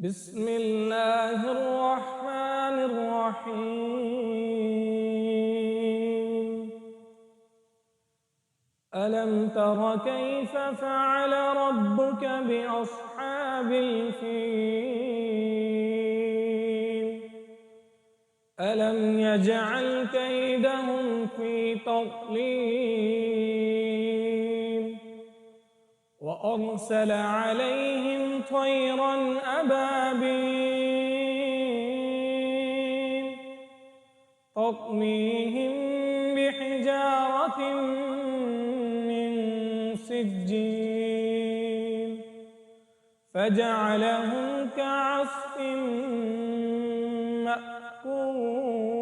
بسم الله الرحمن الرحيم. ألم تر كيف فعل ربك بأصحاب الفيل؟ ألم يجعل كيدهم في تضليل وأرسل عليهم طيرا أبابيل ترميهم بحجارة من سجيل فجعلهم كعصف مأكول.